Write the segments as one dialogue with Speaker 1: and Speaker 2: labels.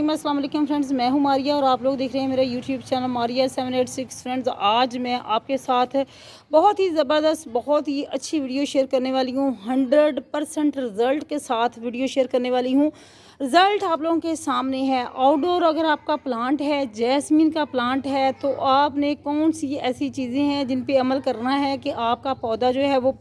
Speaker 1: रहीम। अस्सलाम वालेकुम फ्रेंड्स, मैं हूं मारिया और आप लोग देख रहे हैं मेरा यूट्यूब चैनल मारिया 786। फ्रेंड्स, आज मैं आपके साथ बहुत ही ज़बरदस्त, बहुत ही अच्छी वीडियो शेयर करने वाली हूं। 100% रिज़ल्ट के साथ वीडियो शेयर करने वाली हूं। रिज़ल्ट आप लोगों के सामने है। आउटडोर अगर आपका प्लांट है, जैस्मीन का प्लांट है, तो आपने कौन सी ऐसी चीज़ें हैं जिन पे अमल करना है कि आपका पौधा जो है वो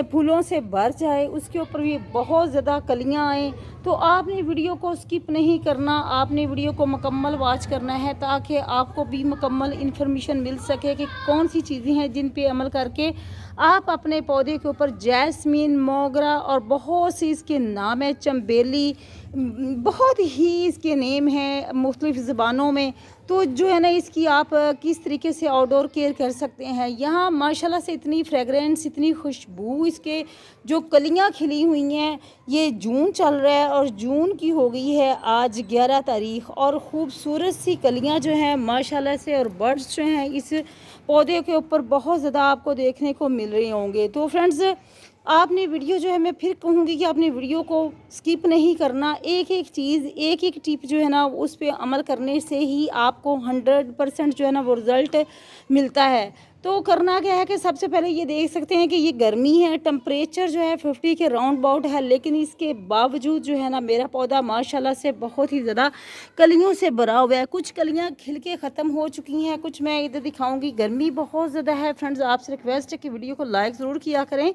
Speaker 1: फूलों से भर जाए, उसके ऊपर भी बहुत ज़्यादा कलियां आएँ। तो आपने वीडियो को स्किप नहीं करना, आपने वीडियो को मुकम्मल वॉच करना है ताकि आपको भी मुकम्मल इन्फॉर्मेशन मिल सके कि कौन सी चीज़ें हैं जिन पे अमल करके आप अपने पौधे के ऊपर जैस्मीन, मोगरा और बहुत सी इसके नाम है, चंबेली, बहुत ही इसके नेम हैं मुख्तलिफ़ ज़बानों में। तो जो है ना, इसकी आप किस तरीके से आउटडोर केयर कर सकते हैं। यहाँ माशाल्लाह से इतनी फ्रेगरेंस, इतनी खुशबू, इसके जो कलियाँ खिली हुई हैं। ये जून चल रहा है और जून की हो गई है आज 11 तारीख, और ख़ूबसूरत सी कलियाँ जो हैं माशाल्लाह से, और बर्ड्स जो हैं इस पौधे के ऊपर बहुत ज़्यादा आपको देखने को मिल रहे होंगे। तो फ्रेंड्स, आपने वीडियो जो है, मैं फिर कहूँगी कि आपने वीडियो को स्किप नहीं करना। एक एक चीज़, एक एक टिप जो है ना, उस पे अमल करने से ही आपको 100% जो है ना वो रिज़ल्ट मिलता है। तो करना क्या है कि सबसे पहले ये देख सकते हैं कि ये गर्मी है, टेम्परेचर जो है 50 के राउंड अबाउट है, लेकिन इसके बावजूद जो है ना मेरा पौधा माशाल्लाह से बहुत ही ज़्यादा कलियों से भरा हुआ है। कुछ कलियाँ खिल के ख़त्म हो चुकी हैं, कुछ मैं इधर दिखाऊँगी। गर्मी बहुत ज़्यादा है फ्रेंड्स, आपसे रिक्वेस्ट है कि वीडियो को लाइक ज़रूर किया करें,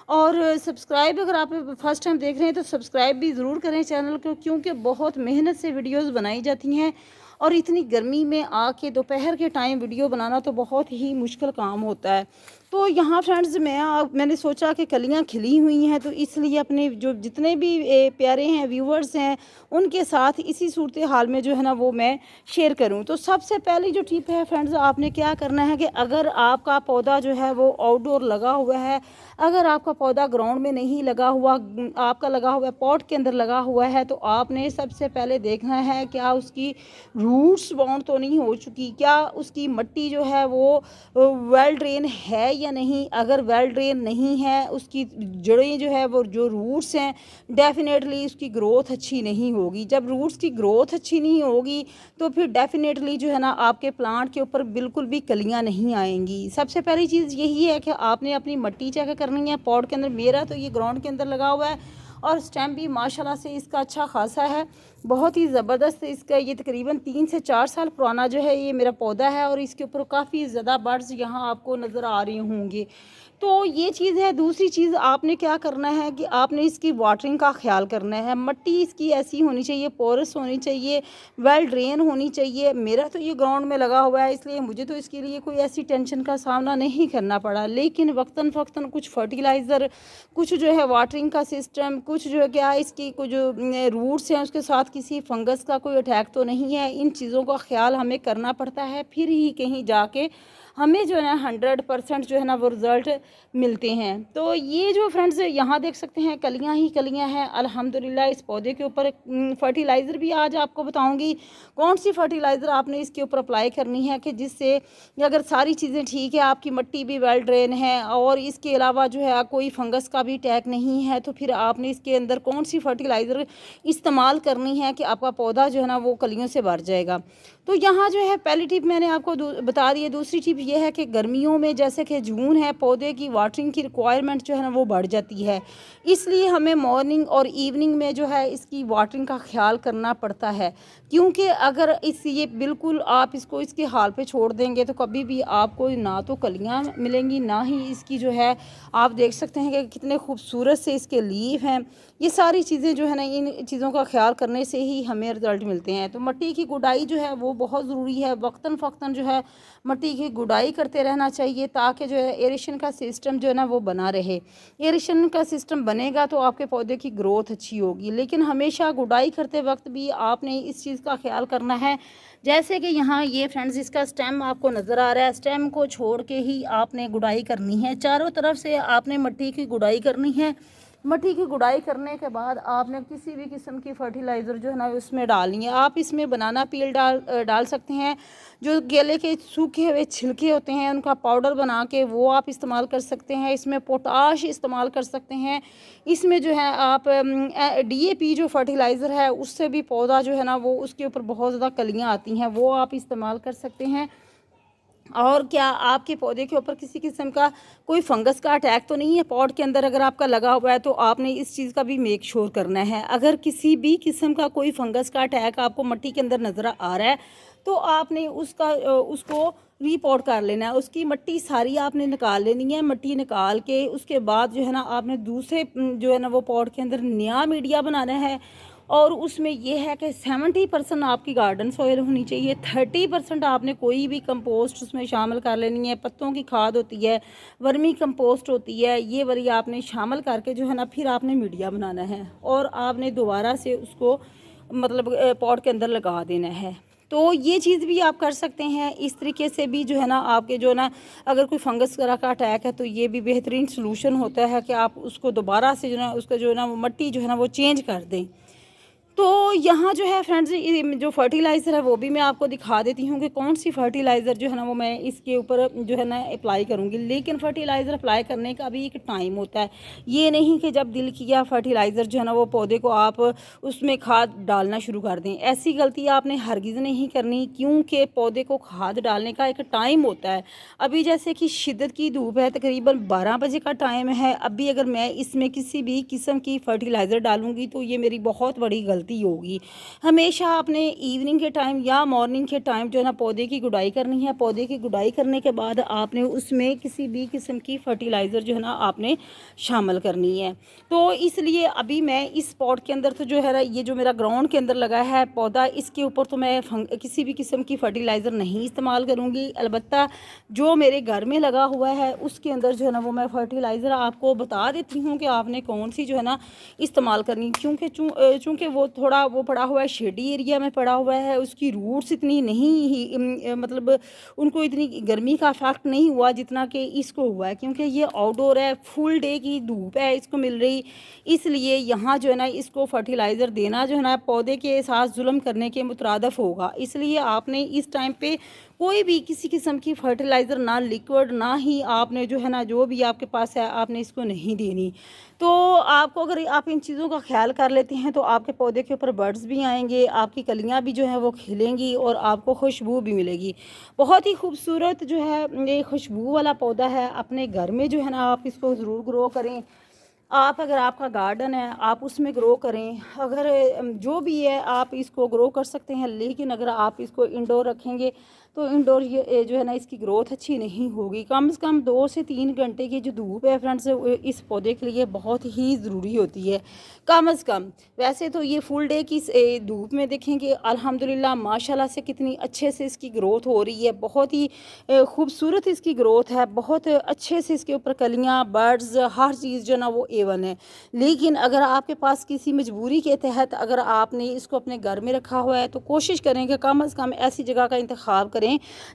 Speaker 1: और सब्सक्राइब, अगर आप फर्स्ट टाइम देख रहे हैं तो सब्सक्राइब भी ज़रूर करें चैनल को, क्योंकि बहुत मेहनत से वीडियोस बनाई जाती हैं। और इतनी गर्मी में आके दोपहर के टाइम वीडियो बनाना तो बहुत ही मुश्किल काम होता है। तो यहाँ फ्रेंड्स, मैंने सोचा कि कलियाँ खिली हुई हैं, तो इसलिए अपने जो जितने भी प्यारे हैं व्यूवर्स हैं उनके साथ इसी सूरत हाल में जो है ना वो मैं शेयर करूँ। तो सबसे पहली जो टिप है फ्रेंड्स, आपने क्या करना है कि अगर आपका पौधा जो है वो आउटडोर लगा हुआ है, अगर आपका पौधा ग्राउंड में नहीं लगा हुआ, आपका लगा हुआ है पॉट के अंदर लगा हुआ है, तो आपने सबसे पहले देखना है क्या उसकी रूट्स बाउंड तो नहीं हो चुकी, क्या उसकी मिट्टी जो है वो वेल ड्रेन है या नहीं। अगर वेल ड्रेन नहीं है, उसकी जड़ें जो है वो, जो रूट्स हैं, डेफिनेटली उसकी ग्रोथ अच्छी नहीं होगी। जब रूट्स की ग्रोथ अच्छी नहीं होगी तो फिर डेफिनेटली जो है ना आपके प्लांट के ऊपर बिल्कुल भी कलियां नहीं आएंगी। सबसे पहली चीज़ यही है कि आपने अपनी मिट्टी चेक करनी है पॉट के अंदर। मेरा तो ये ग्राउंड के अंदर लगा हुआ है और स्टेम भी माशाल्लाह से इसका अच्छा खासा है, बहुत ही ज़बरदस्त। इसका ये तकरीबन 3 से 4 साल पुराना जो है ये मेरा पौधा है, और इसके ऊपर काफ़ी ज़्यादा बर्ड्स यहाँ आपको नज़र आ रही होंगी। तो ये चीज़ है। दूसरी चीज़ आपने क्या करना है कि आपने इसकी वाटरिंग का ख्याल करना है। मिट्टी इसकी ऐसी होनी चाहिए, पोरस होनी चाहिए, वेल ड्रेन होनी चाहिए। मेरा तो ये ग्राउंड में लगा हुआ है, इसलिए मुझे तो इसके लिए कोई ऐसी टेंशन का सामना नहीं करना पड़ा। लेकिन वक्तन फ़क्तन कुछ फर्टिलाइज़र, कुछ जो है वाटरिंग का सिस्टम, कुछ जो है क्या इसकी कुछ जो रूट्स हैं उसके साथ किसी फंगस का कोई अटैक तो नहीं है, इन चीज़ों का ख्याल हमें करना पड़ता है। फिर ही कहीं जाके हमें जो है ना 100% जो है ना वो रिज़ल्ट मिलते हैं। तो ये जो फ्रेंड्स यहाँ देख सकते हैं कलियाँ ही कलियाँ हैं अल्हम्दुलिल्लाह इस पौधे के ऊपर। फर्टिलाइज़र भी आज आपको बताऊंगी कौन सी फर्टिलाइज़र आपने इसके ऊपर अप्लाई करनी है, कि जिससे अगर सारी चीज़ें ठीक है, आपकी मिट्टी भी वेल ड्रेन है, और इसके अलावा जो है कोई फंगस का भी अटैक नहीं है, तो फिर आपने इसके अंदर कौन सी फर्टिलाइज़र इस्तेमाल करनी है कि आपका पौधा जो है ना वो कलियों से भर जाएगा। तो यहाँ जो है पहली टिप मैंने आपको बता दी है। दूसरी टिप ये है कि गर्मियों में जैसे कि जून है, पौधे की वाटरिंग की रिक्वायरमेंट जो है ना वो बढ़ जाती है, इसलिए हमें मॉर्निंग और इवनिंग में जो है इसकी वाटरिंग का ख्याल करना पड़ता है। क्योंकि अगर ये बिल्कुल आप इसको इसके हाल पे छोड़ देंगे तो कभी भी आपको ना तो कलियाँ मिलेंगी, ना ही इसकी जो है, आप देख सकते हैं कि कितने खूबसूरत से इसके लीफ हैं। ये सारी चीज़ें जो है ना, इन चीज़ों का ख्याल करने से ही हमें रिज़ल्ट मिलते हैं। तो मिट्टी की गुडाई जो है वो बहुत ज़रूरी है। वक्तन फ़क्तन जो है मिट्टी की गुडाई करते रहना चाहिए, ताकि जो है एरेशन का सिस्टम जो है ना वो बना रहे। एरेशन का सिस्टम बनेगा तो आपके पौधे की ग्रोथ अच्छी होगी। लेकिन हमेशा गुडाई करते वक्त भी आपने इस चीज़ का ख्याल करना है, जैसे कि यहाँ ये फ्रेंड्स इसका स्टेम आपको नज़र आ रहा है, स्टेम को छोड़ के ही आपने गुडाई करनी है। चारों तरफ से आपने मिट्टी की गुडाई करनी है, मट्टी की गुड़ाई करने के बाद आपने किसी भी किस्म की फर्टिलाइज़र जो है ना उसमें डालनी है। आप इसमें बनाना पील डाल सकते हैं। जो केले के सूखे हुए छिलके होते हैं उनका पाउडर बना के वो आप इस्तेमाल कर सकते हैं। इसमें पोटाश इस्तेमाल कर सकते हैं। इसमें जो है आप DAP जो फर्टिलाइज़र है उससे भी पौधा जो है ना वो उसके ऊपर बहुत ज़्यादा कलियाँ आती हैं, वो आप इस्तेमाल कर सकते हैं। और क्या आपके पौधे के ऊपर किसी किस्म का कोई फंगस का अटैक तो नहीं है पॉट के अंदर अगर आपका लगा हुआ है, तो आपने इस चीज़ का भी मेक श्योर करना है। अगर किसी भी किस्म का कोई फंगस का अटैक आपको मिट्टी के अंदर नज़र आ रहा है, तो आपने उसको रिपोर्ट कर लेना है। उसकी मिट्टी सारी आपने निकाल लेनी है। मिट्टी निकाल के उसके बाद जो है ना आपने दूसरे जो है ना वो पॉट के अंदर नया मीडिया बनाना है। और उसमें यह है कि 70% आपकी गार्डन सॉइल होनी चाहिए, 30% आपने कोई भी कंपोस्ट उसमें शामिल कर लेनी है। पत्तों की खाद होती है, वर्मी कंपोस्ट होती है, ये वाली आपने शामिल करके जो है ना फिर आपने मीडिया बनाना है और आपने दोबारा से उसको मतलब पॉट के अंदर लगा देना है। तो ये चीज़ भी आप कर सकते हैं। इस तरीके से भी जो है ना आपके जो ना अगर कोई फंगस वगैरह का अटैक है, तो ये भी बेहतरीन सलूशन होता है कि आप उसको दोबारा से जो ना उसका जो है ना वो मिट्टी जो है ना वो चेंज कर दें। तो यहाँ जो है फ्रेंड्स जो फर्टिलाइज़र है वो भी मैं आपको दिखा देती हूँ कि कौन सी फर्टिलाइज़र जो है ना वो मैं इसके ऊपर जो है ना अप्लाई करूँगी। लेकिन फर्टिलाइज़र अप्लाई करने का भी एक टाइम होता है। ये नहीं कि जब दिल किया फर्टिलाइज़र जो है ना वो पौधे को आप उसमें खाद डालना शुरू कर दें। ऐसी गलती आपने हरगिज़ नहीं करनी, क्योंकि पौधे को खाद डालने का एक टाइम होता है। अभी जैसे कि शिद्दत की धूप है, तकरीबन 12 बजे का टाइम है। अभी अगर मैं इसमें किसी भी किस्म की फर्टिलाइज़र डालूँगी तो ये मेरी बहुत बड़ी गलती होगी। हमेशा आपने इवनिंग के टाइम या मॉर्निंग के टाइम जो है ना पौधे की गुड़ाई करनी है। पौधे की गुड़ाई करने के बाद आपने उसमें किसी भी किस्म की फर्टिलाइज़र जो है ना आपने शामिल करनी है। तो इसलिए अभी मैं इस पॉट के अंदर तो जो है ना ये जो मेरा ग्राउंड के अंदर लगा है पौधा, इसके ऊपर तो मैं किसी भी किस्म की फर्टिलाइज़र नहीं इस्तेमाल करूँगी। अलबत्ता जो मेरे घर में लगा हुआ है उसके अंदर जो है ना वो मैं फर्टिलाइज़र आपको बता देती हूँ कि आपने कौन सी जो है ना इस्तेमाल करनी। क्योंकि चूँकि वो थोड़ा वो पड़ा हुआ है, शेडी एरिया में पड़ा हुआ है, उसकी रूट्स इतनी नहीं ही मतलब उनको इतनी गर्मी का इफेक्ट नहीं हुआ जितना कि इसको हुआ है। क्योंकि ये आउटडोर है, फुल डे की धूप है इसको मिल रही, इसलिए यहाँ जो है ना इसको फर्टिलाइज़र देना जो है ना पौधे के साथ जुल्म करने के मुतरादफ होगा। इसलिए आपने इस टाइम पे कोई भी किसी किस्म की फर्टिलाइज़र, ना लिक्विड ना ही आपने जो है ना जो भी आपके पास है आपने इसको नहीं देनी। तो आपको अगर आप इन चीज़ों का ख्याल कर लेते हैं तो आपके पौधे के ऊपर बर्ड्स भी आएंगे, आपकी कलियां भी जो है वो खिलेंगी और आपको खुशबू भी मिलेगी। बहुत ही खूबसूरत जो है ये खुशबू वाला पौधा है। अपने घर में जो है ना आप इसको ज़रूर ग्रो करें। आप अगर आपका गार्डन है आप उसमें ग्रो करें। अगर जो भी है आप इसको ग्रो कर सकते हैं, लेकिन अगर आप इसको इंडोर रखेंगे तो इंडोर ये जो है ना इसकी ग्रोथ अच्छी नहीं होगी। कम से कम 2 से 3 घंटे की जो धूप है फ्रेंड्स इस पौधे के लिए बहुत ही ज़रूरी होती है, कम से कम। वैसे तो ये फुल डे की धूप में देखेंगे अल्हम्दुलिल्लाह माशाल्लाह से कितनी अच्छे से इसकी ग्रोथ हो रही है। बहुत ही खूबसूरत इसकी ग्रोथ है, बहुत अच्छे से इसके ऊपर कलियाँ, बर्ड्स, हर चीज़ जो ना वो A1 है। लेकिन अगर आपके पास किसी मजबूरी के तहत अगर आपने इसको अपने घर में रखा हुआ है तो कोशिश करें कि कम से कम ऐसी जगह का इंतखाब करें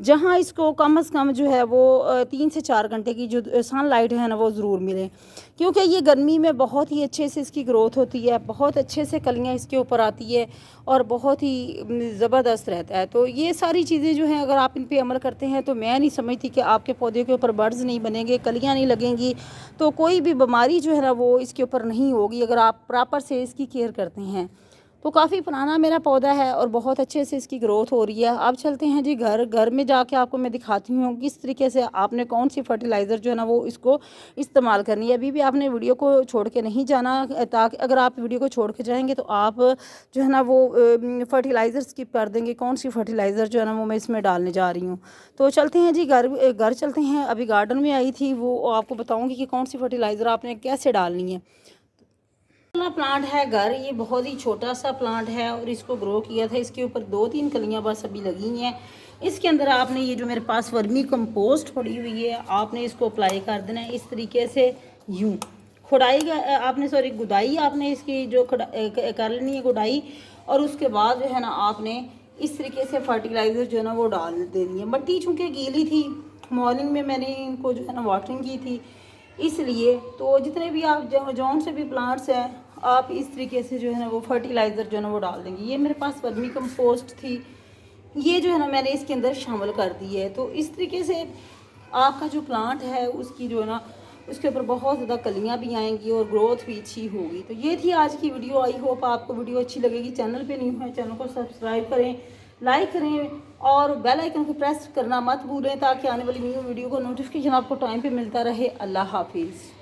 Speaker 1: जहाँ इसको कम से कम जो है वो 3 से 4 घंटे की जो सनलाइट है ना वो ज़रूर मिले। क्योंकि ये गर्मी में बहुत ही अच्छे से इसकी ग्रोथ होती है, बहुत अच्छे से कलियाँ इसके ऊपर आती है और बहुत ही ज़बरदस्त रहता है। तो ये सारी चीज़ें जो हैं अगर आप इन पे अमल करते हैं तो मैं नहीं समझती कि आपके पौधे के ऊपर बर्ड्स नहीं बनेंगे, कलियाँ नहीं लगेंगी, तो कोई भी बीमारी जो है ना वो इसके ऊपर नहीं होगी अगर आप प्रॉपर से इसकी केयर करते हैं। तो काफ़ी पुराना मेरा पौधा है और बहुत अच्छे से इसकी ग्रोथ हो रही है। अब चलते हैं जी घर में जाके आपको मैं दिखाती हूँ किस तरीके से आपने कौन सी फर्टिलाइज़र जो है ना वो इसको इस्तेमाल करनी है। अभी भी आपने वीडियो को छोड़ के नहीं जाना, ताकि अगर आप वीडियो को छोड़ के जाएंगे तो आप जो है ना वो फर्टिलाइज़र स्किप कर देंगे। कौन सी फर्टिलाइज़र जो है ना वो मैं इसमें डालने जा रही हूँ। तो चलते हैं जी घर चलते हैं। अभी गार्डन में आई थी वो आपको बताऊँगी कि कौन सी फर्टिलाइज़र आपने कैसे डालनी है। प्लांट है घर, ये बहुत ही छोटा सा प्लांट है और इसको ग्रो किया था। इसके ऊपर 2-3 कलियां बस अभी लगी हैं। इसके अंदर आपने ये जो मेरे पास वर्मी कंपोस्ट पड़ी हुई है आपने इसको अप्लाई कर देना है इस तरीके से। यूँ खुदाई आपने गुदाई आपने इसकी जो कर लेनी है गुदाई, और उसके बाद जो है ना आपने इस तरीके से फर्टिलाइज़र जो है ना वो डाल देनी है। मिट्टी चूँकि गीली थी, मॉर्निंग में मैंने इनको जो है ना वाटरिंग की थी, इसलिए तो जितने भी आप जौन से भी प्लांट्स हैं आप इस तरीके से जो है ना वो फर्टिलाइज़र जो है ना वो डाल देंगे। ये मेरे पास वर्मी कंपोस्ट थी, ये जो है ना मैंने इसके अंदर शामिल कर दी है। तो इस तरीके से आपका जो प्लांट है उसकी जो है ना उसके ऊपर बहुत ज़्यादा कलियाँ भी आएंगी और ग्रोथ भी अच्छी होगी। तो ये थी आज की वीडियो। आई होप आपको वीडियो अच्छी लगेगी। चैनल पे न्यू है, चैनल को सब्सक्राइब करें, लाइक करें और बेल आइकन को प्रेस करना मत भूलें ताकि आने वाली न्यू वीडियो को नोटिफिकेशन आपको टाइम पे मिलता रहे। अल्लाह हाफिज़।